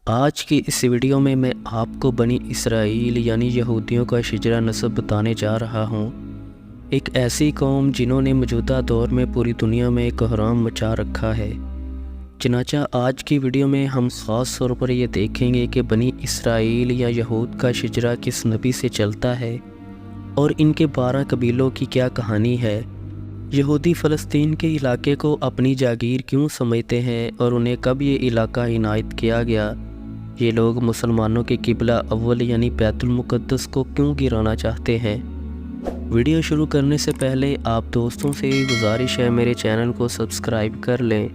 آج کی اس ویڈیو میں آپ کو بنی اسرائیل یعنی یہودیوں کا شجرہ نسب بتانے جا رہا ہوں۔ ایک ایسی قوم جنہوں نے موجودہ دور میں پوری دنیا میں کوہرام مچا رکھا ہے۔ چنانچہ آج کی ویڈیو میں ہم خاص طور پر یہ دیکھیں گے کہ بنی اسرائیل یا یہود کا شجرہ کس نبی سے چلتا ہے اور ان کے 12 قبیلوں کی کیا کہانی ہے۔ یہودی فلسطین کے علاقے کو اپنی جاگیر کیوں سمجھتے ہیں اور انہیں کب یہ علاقہ عنایت کیا گیا۔ یہ لوگ مسلمانوں کے قبلہ اول یعنی بیت المقدس کو کیوں گرانا چاہتے ہیں۔ ویڈیو شروع کرنے سے پہلے آپ دوستوں سے گزارش ہے میرے چینل کو سبسکرائب کر لیں۔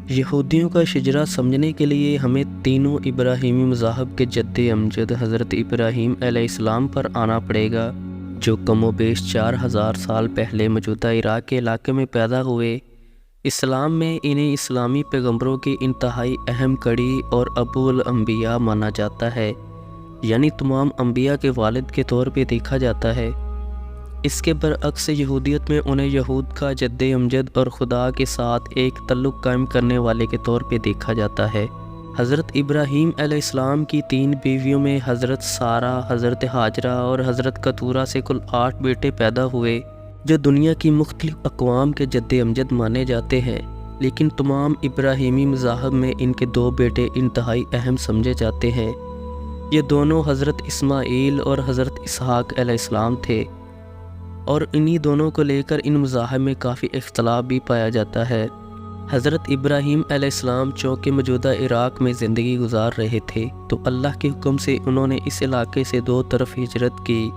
یہودیوں کا شجرہ سمجھنے کے لیے ہمیں تینوں ابراہیمی مذاہب کے جد امجد حضرت ابراہیم علیہ السلام پر آنا پڑے گا، جو کم و بیش 4000 سال پہلے موجودہ عراق کے علاقے میں پیدا ہوئے۔ اسلام میں انہیں اسلامی پیغمبروں کی انتہائی اہم کڑی اور ابو الانبیاء مانا جاتا ہے، یعنی تمام انبیاء کے والد کے طور پہ دیکھا جاتا ہے۔ اس کے برعکس یہودیت میں انہیں یہود کا جد امجد اور خدا کے ساتھ ایک تعلق قائم کرنے والے کے طور پہ دیکھا جاتا ہے۔ حضرت ابراہیم علیہ السلام کی 3 بیویوں میں حضرت سارہ، حضرت ہاجرہ اور حضرت کتورہ سے کل 8 بیٹے پیدا ہوئے، جو دنیا کی مختلف اقوام کے جد امجد مانے جاتے ہیں، لیکن تمام ابراہیمی مذاہب میں ان کے 2 بیٹے انتہائی اہم سمجھے جاتے ہیں۔ یہ دونوں حضرت اسماعیل اور حضرت اسحاق علیہ السلام تھے، اور انہی دونوں کو لے کر ان مذاہب میں کافی اختلاف بھی پایا جاتا ہے۔ حضرت ابراہیم علیہ السلام چونکہ موجودہ عراق میں زندگی گزار رہے تھے تو اللہ کے حکم سے انہوں نے اس علاقے سے 2 طرف ہجرت کی۔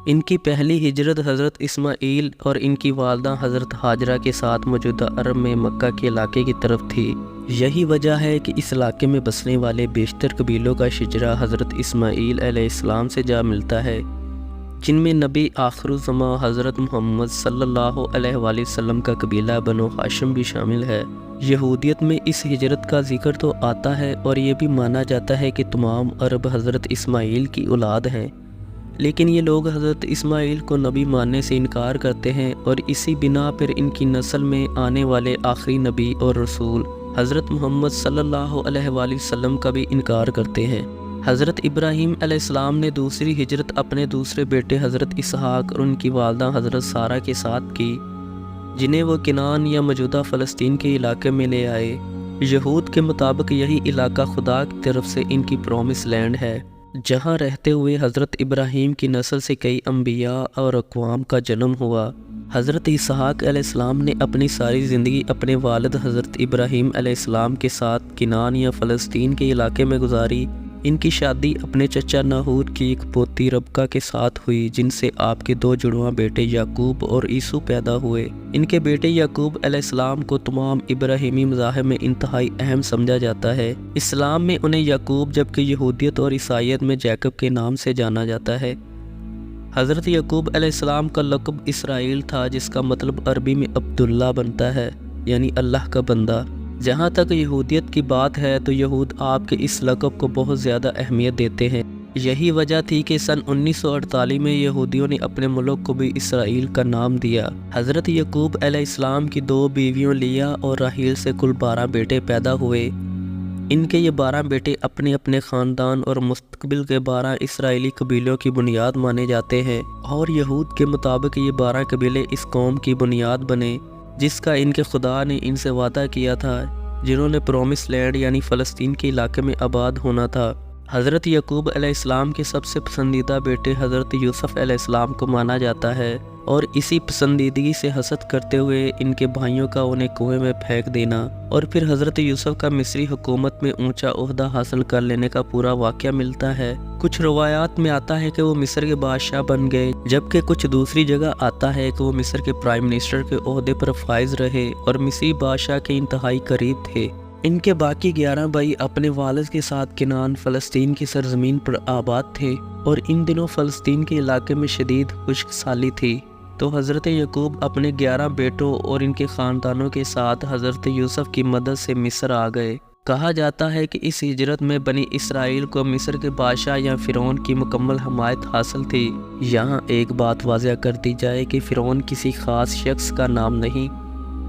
ان کی پہلی ہجرت حضرت اسماعیل اور ان کی والدہ حضرت ہاجرہ کے ساتھ موجودہ عرب میں مکہ کے علاقے کی طرف تھی۔ یہی وجہ ہے کہ اس علاقے میں بسنے والے بیشتر قبیلوں کا شجرہ حضرت اسماعیل علیہ السلام سے جا ملتا ہے، جن میں نبی آخر الزماں حضرت محمد صلی اللہ علیہ وآلہ وسلم کا قبیلہ بنو ہاشم بھی شامل ہے۔ یہودیت میں اس ہجرت کا ذکر تو آتا ہے اور یہ بھی مانا جاتا ہے کہ تمام عرب حضرت اسماعیل کی اولاد ہیں، لیکن یہ لوگ حضرت اسماعیل کو نبی ماننے سے انکار کرتے ہیں اور اسی بنا پر ان کی نسل میں آنے والے آخری نبی اور رسول حضرت محمد صلی اللہ علیہ وآلہ وسلم کا بھی انکار کرتے ہیں۔ حضرت ابراہیم علیہ السلام نے دوسری ہجرت اپنے دوسرے بیٹے حضرت اسحاق اور ان کی والدہ حضرت سارہ کے ساتھ کی، جنہیں وہ کنعان یا موجودہ فلسطین کے علاقے میں لے آئے۔ یہود کے مطابق یہی علاقہ خدا کی طرف سے ان کی پرومس لینڈ ہے، جہاں رہتے ہوئے حضرت ابراہیم کی نسل سے کئی انبیاء اور اقوام کا جنم ہوا۔ حضرت اسحاق علیہ السلام نے اپنی ساری زندگی اپنے والد حضرت ابراہیم علیہ السلام کے ساتھ کنعان یا فلسطین کے علاقے میں گزاری۔ ان کی شادی اپنے چچا ناہور کی ایک پوتی ربکہ کے ساتھ ہوئی، جن سے آپ کے 2 جڑواں بیٹے یعقوب اور عیسو پیدا ہوئے۔ ان کے بیٹے یعقوب علیہ السلام کو تمام ابراہیمی مذاہب میں انتہائی اہم سمجھا جاتا ہے۔ اسلام میں انہیں یعقوب جبکہ یہودیت اور عیسائیت میں جیکب کے نام سے جانا جاتا ہے۔ حضرت یعقوب علیہ السلام کا لقب اسرائیل تھا، جس کا مطلب عربی میں عبداللہ بنتا ہے، یعنی اللہ کا بندہ۔ جہاں تک یہودیت کی بات ہے تو یہود آپ کے اس لقب کو بہت زیادہ اہمیت دیتے ہیں۔ یہی وجہ تھی کہ سن 1948 میں یہودیوں نے اپنے ملک کو بھی اسرائیل کا نام دیا۔ حضرت یعقوب علیہ السلام کی 2 بیویوں لیا اور راحیل سے کل 12 بیٹے پیدا ہوئے۔ ان کے یہ 12 بیٹے اپنے اپنے خاندان اور مستقبل کے 12 اسرائیلی قبیلوں کی بنیاد مانے جاتے ہیں، اور یہود کے مطابق یہ 12 قبیلے اس قوم کی بنیاد بنے جس کا ان کے خدا نے ان سے وعدہ کیا تھا، جنہوں نے پرومس لینڈ یعنی فلسطین کے علاقے میں آباد ہونا تھا۔ حضرت یعقوب علیہ السلام کے سب سے پسندیدہ بیٹے حضرت یوسف علیہ السلام کو مانا جاتا ہے، اور اسی پسندیدگی سے حسد کرتے ہوئے ان کے بھائیوں کا انہیں کنویں میں پھینک دینا اور پھر حضرت یوسف کا مصری حکومت میں اونچا عہدہ حاصل کر لینے کا پورا واقعہ ملتا ہے۔ کچھ روایات میں آتا ہے کہ وہ مصر کے بادشاہ بن گئے، جبکہ کچھ دوسری جگہ آتا ہے کہ وہ مصر کے پرائم منسٹر کے عہدے پر فائز رہے اور مصری بادشاہ کے انتہائی قریب تھے۔ ان کے باقی 11 بھائی اپنے والد کے ساتھ کنعان فلسطین کی سرزمین پر آباد تھے، اور ان دنوں فلسطین کے علاقے میں شدید خشک سالی تھی، تو حضرت یعقوب اپنے 11 بیٹوں اور ان کے خاندانوں کے ساتھ حضرت یوسف کی مدد سے مصر آ گئے۔ کہا جاتا ہے کہ اس ہجرت میں بنی اسرائیل کو مصر کے بادشاہ یا فرعون کی مکمل حمایت حاصل تھی۔ یہاں ایک بات واضح کر دی جائے کہ فرعون کسی خاص شخص کا نام نہیں،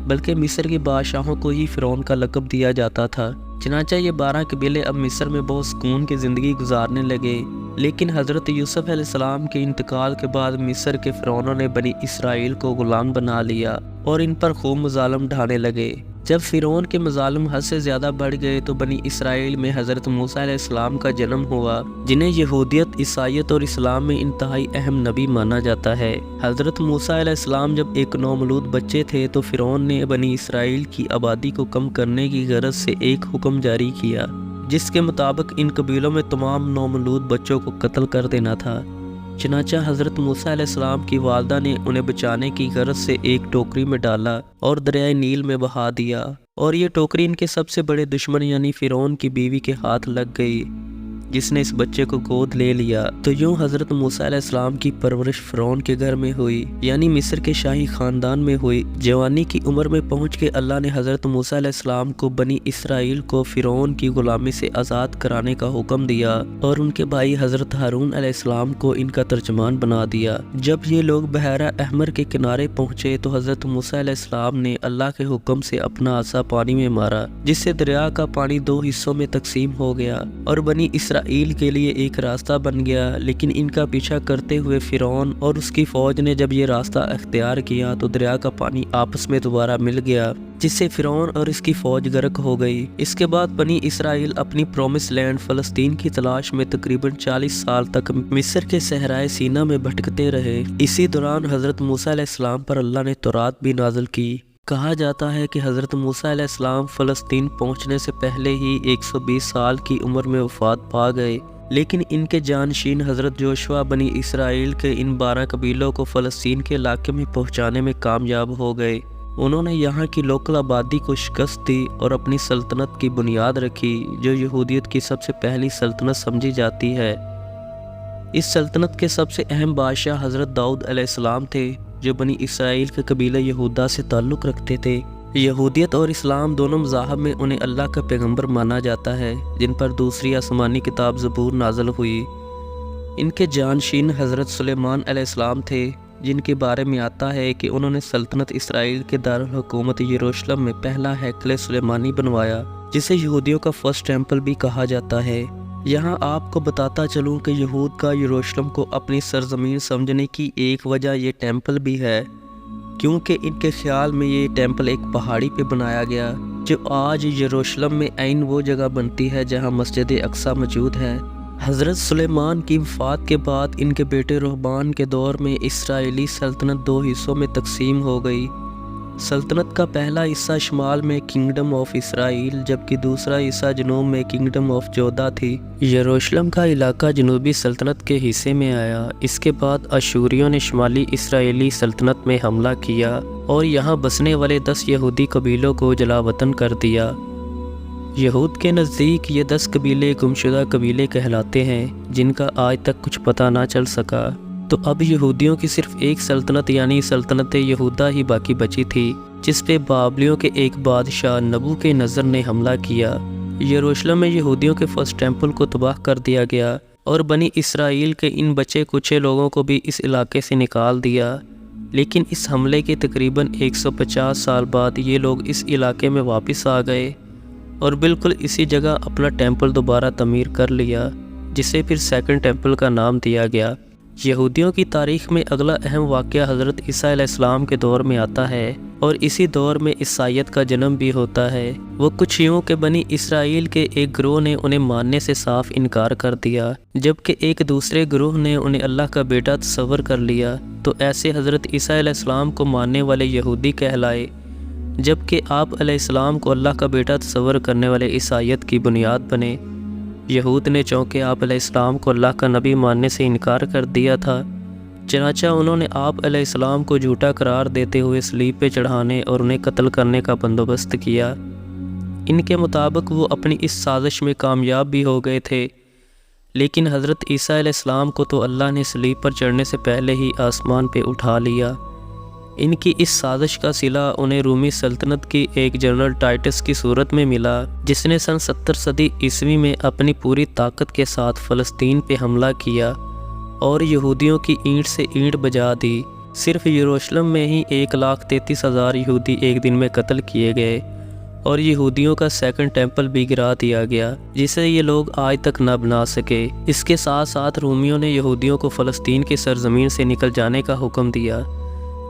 بلکہ مصر کے بادشاہوں کو ہی فرعون کا لقب دیا جاتا تھا۔ چنانچہ یہ 12 قبیلے اب مصر میں بہت سکون کی زندگی گزارنے لگے، لیکن حضرت یوسف علیہ السلام کے انتقال کے بعد مصر کے فرعونوں نے بنی اسرائیل کو غلام بنا لیا اور ان پر خوب مظالم ڈھانے لگے۔ جب فرعون کے مظالم حد سے زیادہ بڑھ گئے تو بنی اسرائیل میں حضرت موسیٰ علیہ السلام کا جنم ہوا، جنہیں یہودیت، عیسائیت اور اسلام میں انتہائی اہم نبی مانا جاتا ہے۔ حضرت موسیٰ علیہ السلام جب ایک نومولود بچے تھے تو فرعون نے بنی اسرائیل کی آبادی کو کم کرنے کی غرض سے ایک حکم جاری کیا، جس کے مطابق ان قبیلوں میں تمام نومولود بچوں کو قتل کر دینا تھا۔ چنانچہ حضرت موسیٰ علیہ السلام کی والدہ نے انہیں بچانے کی غرض سے ایک ٹوکری میں ڈالا اور دریائے نیل میں بہا دیا، اور یہ ٹوکری ان کے سب سے بڑے دشمن یعنی فرعون کی بیوی کے ہاتھ لگ گئی، جس نے اس بچے کو گود لے لیا۔ تو یوں حضرت موسیٰ علیہ السلام کی پرورش فرعون کے گھر میں ہوئی، یعنی مصر کے شاہی خاندان میں ہوئی۔ جوانی کی عمر میں پہنچ کے اللہ نے حضرت موسیٰ علیہ السلام کو بنی اسرائیل کو فرعون کی غلامی سے آزاد کرانے کا حکم دیا اور ان کے بھائی حضرت ہارون علیہ السلام کو ان کا ترجمان بنا دیا۔ جب یہ لوگ بحیرہ احمر کے کنارے پہنچے تو حضرت موسیٰ علیہ السلام نے اللہ کے حکم سے اپنا عصا پانی میں مارا، جس سے دریا کا پانی 2 حصوں میں تقسیم ہو گیا اور بنی اسرائیل کے لیے ایک راستہ بن گیا۔ لیکن ان کا پیچھا کرتے ہوئے فرعون اور اس کی فوج نے جب یہ راستہ اختیار کیا تو دریا کا پانی آپس میں دوبارہ مل گیا، جس سے فرعون اور اس کی فوج غرق ہو گئی۔ اس کے بعد بنی اسرائیل اپنی پرومس لینڈ فلسطین کی تلاش میں تقریباً 40 سال تک مصر کے صحرائے سینا میں بھٹکتے رہے۔ اسی دوران حضرت موسیٰ علیہ السلام پر اللہ نے تورات بھی نازل کی۔ کہا جاتا ہے کہ حضرت موسیٰ علیہ السلام فلسطین پہنچنے سے پہلے ہی 120 سال کی عمر میں وفات پا گئے، لیکن ان کے جانشین حضرت جوشوا بنی اسرائیل کے ان 12 قبیلوں کو فلسطین کے علاقے میں پہنچانے میں کامیاب ہو گئے۔ انہوں نے یہاں کی لوکل آبادی کو شکست دی اور اپنی سلطنت کی بنیاد رکھی، جو یہودیت کی سب سے پہلی سلطنت سمجھی جاتی ہے۔ اس سلطنت کے سب سے اہم بادشاہ حضرت داؤد علیہ السلام تھے، جو بنی اسرائیل کے قبیلہ یہودا سے تعلق رکھتے تھے۔ یہودیت اور اسلام دونوں مذاہب میں انہیں اللہ کا پیغمبر مانا جاتا ہے، جن پر دوسری آسمانی کتاب زبور نازل ہوئی۔ ان کے جانشین حضرت سلیمان علیہ السلام تھے، جن کے بارے میں آتا ہے کہ انہوں نے سلطنت اسرائیل کے دارالحکومت یروشلم میں پہلا ہیکل سلیمانی بنوایا، جسے یہودیوں کا فرسٹ ٹیمپل بھی کہا جاتا ہے۔ یہاں آپ کو بتاتا چلوں کہ یہود کا یروشلم کو اپنی سرزمین سمجھنے کی ایک وجہ یہ ٹیمپل بھی ہے، کیونکہ ان کے خیال میں یہ ٹیمپل ایک پہاڑی پہ بنایا گیا، جو آج یروشلم میں عین وہ جگہ بنتی ہے جہاں مسجد اقصی موجود ہے۔ حضرت سلیمان کی وفات کے بعد ان کے بیٹے رہبان کے دور میں اسرائیلی سلطنت 2 حصوں میں تقسیم ہو گئی۔ سلطنت کا پہلا حصہ شمال میں کنگڈم آف اسرائیل، جبکہ دوسرا حصہ جنوب میں کنگڈم آف جودا تھی۔ یروشلم کا علاقہ جنوبی سلطنت کے حصے میں آیا۔ اس کے بعد اشوریوں نے شمالی اسرائیلی سلطنت میں حملہ کیا اور یہاں بسنے والے 10 یہودی قبیلوں کو جلا وطن کر دیا۔ یہود کے نزدیک یہ 10 قبیلے گمشدہ قبیلے کہلاتے ہیں، جن کا آج تک کچھ پتہ نہ چل سکا۔ تو اب یہودیوں کی صرف ایک سلطنت یعنی سلطنت یہودا ہی باقی بچی تھی، جس پہ بابلیوں کے ایک بادشاہ نبو کے نظر نے حملہ کیا۔ یروشلم میں یہودیوں کے فرسٹ ٹیمپل کو تباہ کر دیا گیا اور بنی اسرائیل کے ان بچے کچے لوگوں کو بھی اس علاقے سے نکال دیا۔ لیکن اس حملے کے تقریباً 150 سال بعد یہ لوگ اس علاقے میں واپس آ گئے اور بالکل اسی جگہ اپنا ٹیمپل دوبارہ تعمیر کر لیا، جسے پھر سیکنڈ ٹیمپل کا نام دیا گیا۔ یہودیوں کی تاریخ میں اگلا اہم واقعہ حضرت عیسیٰ علیہ السلام کے دور میں آتا ہے اور اسی دور میں عیسائیت کا جنم بھی ہوتا ہے۔ وہ کچھ یوں کہ بنی اسرائیل کے ایک گروہ نے انہیں ماننے سے صاف انکار کر دیا، جبکہ ایک دوسرے گروہ نے انہیں اللہ کا بیٹا تصور کر لیا۔ تو ایسے حضرت عیسیٰ علیہ السلام کو ماننے والے یہودی کہلائے، جبکہ آپ علیہ السلام کو اللہ کا بیٹا تصور کرنے والے عیسائیت کی بنیاد بنے۔ یہود نے چونکہ آپ علیہ السلام کو اللہ کا نبی ماننے سے انکار کر دیا تھا، چنانچہ انہوں نے آپ علیہ السلام کو جھوٹا قرار دیتے ہوئے صلیب پہ چڑھانے اور انہیں قتل کرنے کا بندوبست کیا۔ ان کے مطابق وہ اپنی اس سازش میں کامیاب بھی ہو گئے تھے، لیکن حضرت عیسیٰ علیہ السلام کو تو اللہ نے صلیب پر چڑھنے سے پہلے ہی آسمان پہ اٹھا لیا۔ ان کی اس سازش کا صلہ انہیں رومی سلطنت کی ایک جنرل ٹائٹس کی صورت میں ملا، جس نے سن 70 صدی عیسوی میں اپنی پوری طاقت کے ساتھ فلسطین پہ حملہ کیا اور یہودیوں کی اینٹ سے اینٹ بجا دی۔ صرف یروشلم میں ہی 1,33,000 یہودی ایک دن میں قتل کیے گئے اور یہودیوں کا سیکنڈ ٹیمپل بھی گرا دیا گیا جسے یہ لوگ آج تک نہ بنا سکے۔ اس کے ساتھ ساتھ رومیوں نے یہودیوں کو فلسطین کی سرزمین سے نکل جانے کا حکم دیا،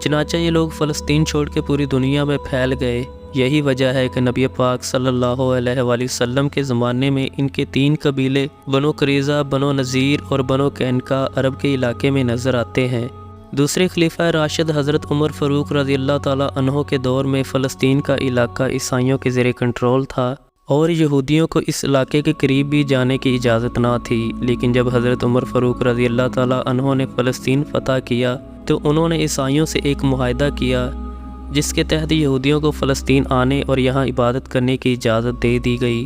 چنانچہ یہ لوگ فلسطین چھوڑ کے پوری دنیا میں پھیل گئے۔ یہی وجہ ہے کہ نبی پاک صلی اللہ علیہ وآلہ وسلم کے زمانے میں ان کے 3 قبیلے بنو قریظہ، بنو نذیر اور بنو قینقاع عرب کے علاقے میں نظر آتے ہیں۔ دوسرے خلیفہ راشد حضرت عمر فاروق رضی اللہ تعالیٰ عنہ کے دور میں فلسطین کا علاقہ عیسائیوں کے زیر کنٹرول تھا اور یہودیوں کو اس علاقے کے قریب بھی جانے کی اجازت نہ تھی، لیکن جب حضرت عمر فاروق رضی اللہ تعالیٰ عنہ نے فلسطین فتح کیا تو انہوں نے عیسائیوں سے ایک معاہدہ کیا جس کے تحت یہودیوں کو فلسطین آنے اور یہاں عبادت کرنے کی اجازت دے دی گئی،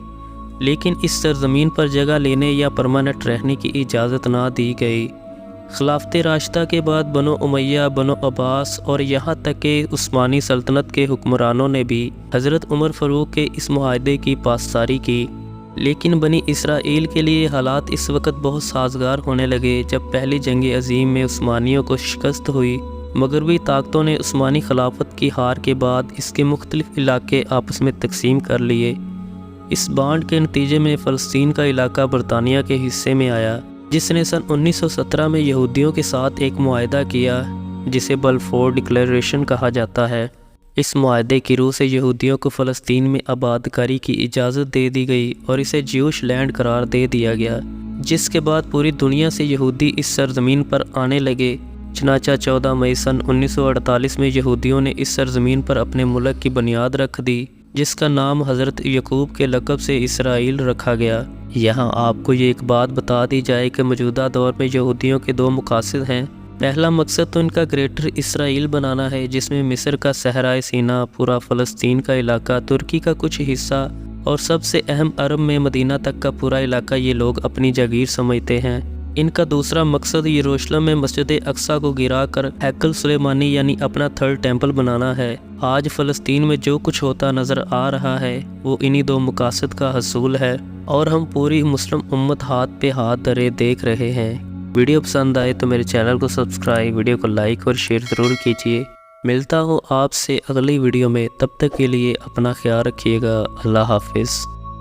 لیکن اس سرزمین پر جگہ لینے یا پرماننٹ رہنے کی اجازت نہ دی گئی۔ خلافت راشدہ کے بعد بنو امیہ، بنو عباس اور یہاں تک کہ عثمانی سلطنت کے حکمرانوں نے بھی حضرت عمر فاروق کے اس معاہدے کی پاسداری کی، لیکن بنی اسرائیل کے لیے حالات اس وقت بہت سازگار ہونے لگے جب پہلی جنگ عظیم میں عثمانیوں کو شکست ہوئی۔ مغربی طاقتوں نے عثمانی خلافت کی ہار کے بعد اس کے مختلف علاقے آپس میں تقسیم کر لیے۔ اس بانڈ کے نتیجے میں فلسطین کا علاقہ برطانیہ کے حصے میں آیا، جس نے سن 1917 میں یہودیوں کے ساتھ ایک معاہدہ کیا جسے بلفور ڈکلیریشن کہا جاتا ہے۔ اس معاہدے کی روح سے یہودیوں کو فلسطین میں آباد کاری کی اجازت دے دی گئی اور اسے جیوش لینڈ قرار دے دیا گیا، جس کے بعد پوری دنیا سے یہودی اس سرزمین پر آنے لگے۔ چنانچہ 14 مئی سن 1948 میں یہودیوں نے اس سرزمین پر اپنے ملک کی بنیاد رکھ دی، جس کا نام حضرت یعقوب کے لقب سے اسرائیل رکھا گیا۔ یہاں آپ کو یہ ایک بات بتا دی جائے کہ موجودہ دور میں یہودیوں کے 2 مقاصد ہیں۔ پہلا مقصد تو ان کا گریٹر اسرائیل بنانا ہے، جس میں مصر کا صحرائے سینا، پورا فلسطین کا علاقہ، ترکی کا کچھ حصہ اور سب سے اہم عرب میں مدینہ تک کا پورا علاقہ یہ لوگ اپنی جاگیر سمجھتے ہیں۔ ان کا دوسرا مقصد یروشلم میں مسجد اقصیٰ کو گرا کر ہیکل سلیمانی یعنی اپنا 3rd ٹیمپل بنانا ہے۔ آج فلسطین میں جو کچھ ہوتا نظر آ رہا ہے وہ انہی 2 مقاصد کا حصول ہے، اور ہم پوری مسلم امت ہاتھ پہ ہاتھ دھرے دیکھ رہے ہیں۔ ویڈیو پسند آئے تو میرے چینل کو سبسکرائب، ویڈیو کو لائک اور شیئر ضرور کیجیے۔ ملتا ہوں آپ سے اگلی ویڈیو میں، تب تک کے لیے اپنا خیال رکھیے گا۔ اللہ حافظ۔